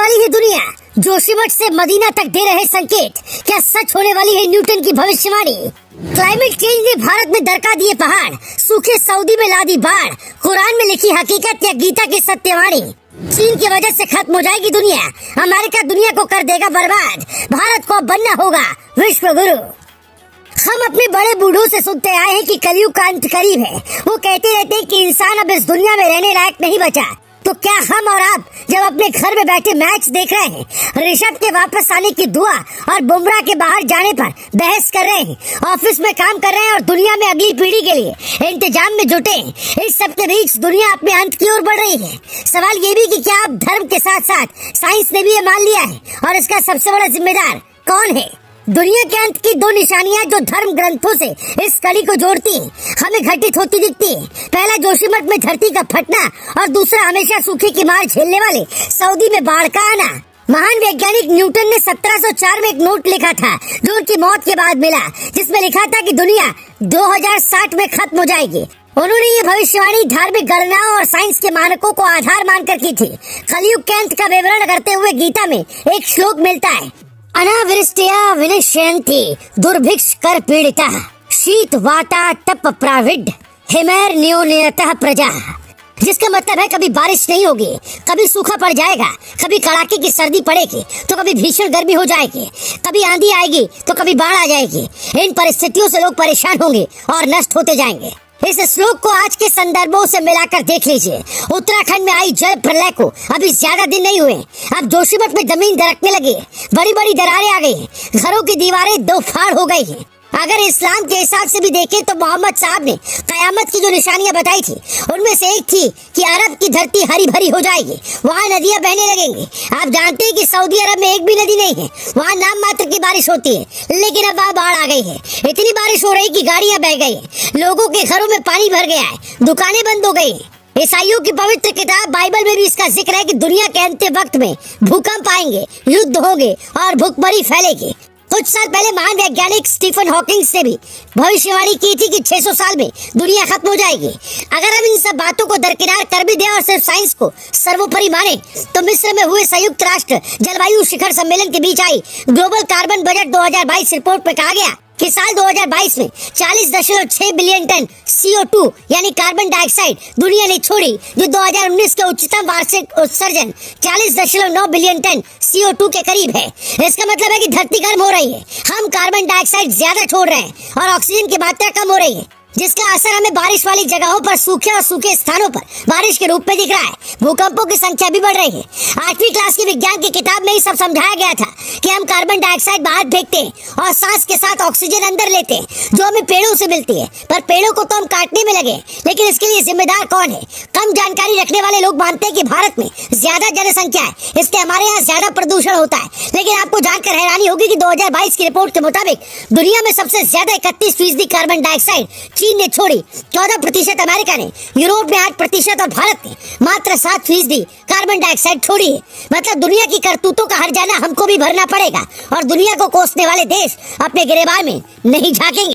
वाली है दुनिया, जोशीमठ से मदीना तक दे रहे संकेत, क्या सच होने वाली है न्यूटन की भविष्यवाणी? क्लाइमेट चेंज ने भारत में दरका दिए पहाड़, सूखे सऊदी में ला दी बाढ़, कुरान में लिखी हकीकत या गीता की सत्यवाणी? चीन की वजह से खत्म हो जाएगी दुनिया, अमेरिका दुनिया को कर देगा बर्बाद, भारत को अब बनना होगा विश्व गुरु। हम अपने बड़े बूढ़ों से सुनते आए हैं कि कलयुग का अंत करीब है। वो कहते रहते हैं कि इंसान अब इस दुनिया में रहने लायक नहीं बचा। तो क्या हम और आप जब अपने घर में बैठे मैच देख रहे हैं, ऋषभ के वापस आने की दुआ और बुमराह के बाहर जाने पर बहस कर रहे हैं, ऑफिस में काम कर रहे हैं और दुनिया में अगली पीढ़ी के लिए इंतजाम में जुटे हैं, इस सब के बीच दुनिया अपने अंत की ओर बढ़ रही है। सवाल ये भी कि क्या अब धर्म के साथ साथ साइंस ने भी ये मान लिया है, और इसका सबसे बड़ा जिम्मेदार कौन है? दुनिया के अंत की दो निशानियां जो धर्म ग्रंथों से इस कड़ी को जोड़ती हैं, हमें घटित होती दिखती है। पहला जोशीमठ में धरती का फटना और दूसरा हमेशा सूखे की मार झेलने वाले सऊदी में बाढ़ का आना। महान वैज्ञानिक न्यूटन ने 1704 में एक नोट लिखा था जो उनकी मौत के बाद मिला, जिसमें लिखा था कि दुनिया 2060 में खत्म हो जाएगी। उन्होंने ये भविष्यवाणी धार्मिक गणनाओं और साइंस के मानकों को आधार मानकर की थी। कलयुग के अंत का विवरण करते हुए गीता में एक श्लोक मिलता है, अनावृष्टया विनश्यन्ति दुर्भिक्ष कर पीड़िता शीत वाता तप प्राविड हिमैर न्यूनतः प्रजा, जिसका मतलब है कभी बारिश नहीं होगी, कभी सूखा पड़ जाएगा, कभी कड़ाके की सर्दी पड़ेगी तो कभी भीषण गर्मी हो जाएगी, कभी आंधी आएगी तो कभी बाढ़ आ जाएगी। इन परिस्थितियों से लोग परेशान होंगे और नष्ट होते जाएंगे। इस श्लोक को आज के संदर्भों से मिलाकर देख लीजिए। उत्तराखंड में आई जल प्रलय को अभी ज्यादा दिन नहीं हुए, अब जोशीमठ में जमीन दरकने लगी, बड़ी बड़ी दरारें आ गई, घरों की दीवारें दो फाड़ हो गई हैं। अगर इस्लाम के हिसाब से भी देखें तो मोहम्मद साहब ने कयामत की जो निशानियां बताई थी उनमें से एक थी कि अरब की धरती हरी भरी हो जाएगी, वहाँ नदियां बहने लगेंगी। आप जानते हैं कि सऊदी अरब में एक भी नदी नहीं है, वहाँ नाम मात्र की बारिश होती है, लेकिन अब वहाँ बाढ़ आ गई है। इतनी बारिश हो रही कि गाड़ियां बह गई, लोगों के घरों में पानी भर गया है, दुकानें बंद हो गई। ईसाइयों की पवित्र किताब बाइबल में भी इसका जिक्र है कि दुनिया के अंतिम वक्त में भूकंप आएंगे, युद्ध होंगे और भूखमरी फैलेगी। कुछ साल पहले महान वैज्ञानिक स्टीफन हॉकिंग ने भी भविष्यवाणी की थी कि 600 साल में दुनिया खत्म हो जाएगी। अगर हम इन सब बातों को दरकिनार कर भी दें और सिर्फ साइंस को सर्वोपरि माने तो मिस्र में हुए संयुक्त राष्ट्र जलवायु शिखर सम्मेलन के बीच आई ग्लोबल कार्बन बजट 2022 रिपोर्ट में कहा गया कि साल 2022 में 40.6 बिलियन टन CO2 यानी कार्बन डाइऑक्साइड दुनिया ने छोड़ी, जो 2019 के उच्चतम वार्षिक उत्सर्जन 40.9 बिलियन टन CO2 के करीब है। इसका मतलब है कि धरती गर्म हो रही है, हम कार्बन डाइऑक्साइड ज्यादा छोड़ रहे हैं और ऑक्सीजन की मात्रा कम हो रही है, जिसका असर हमें बारिश वाली जगहों पर सूखे और सूखे स्थानों पर बारिश के रूप में दिख रहा है। भूकंपों की संख्या भी बढ़ रही है। 8वीं क्लास की विज्ञान की किताब में ही सब समझाया गया था कि हम कार्बन डाइऑक्साइड बाहर फेंकते हैं और सांस के साथ ऑक्सीजन अंदर लेते हैं, जो हमें पेड़ों से मिलती है, पर पेड़ों को तो हम काटने में लगे। लेकिन इसके लिए जिम्मेदार कौन है? कम जानकारी रखने वाले लोग मानते हैं कि भारत में ज्यादा जनसंख्या है, इसलिए हमारे यहाँ ज्यादा प्रदूषण होता है। लेकिन आपको जानकर हैरानी होगी कि 2022 की रिपोर्ट के मुताबिक दुनिया में सबसे ज्यादा 31% कार्बन डाइऑक्साइड चीन ने छोड़ी, 14% अमेरिका ने, यूरोप में 8% और भारत ने मात्र 7% कार्बन डाइऑक्साइड छोड़ी है। मतलब दुनिया की करतूतों का हर्जाना हमको भी भरना पड़ेगा और दुनिया को कोसने वाले देश अपने गिरेबान में नहीं झांकेंगे।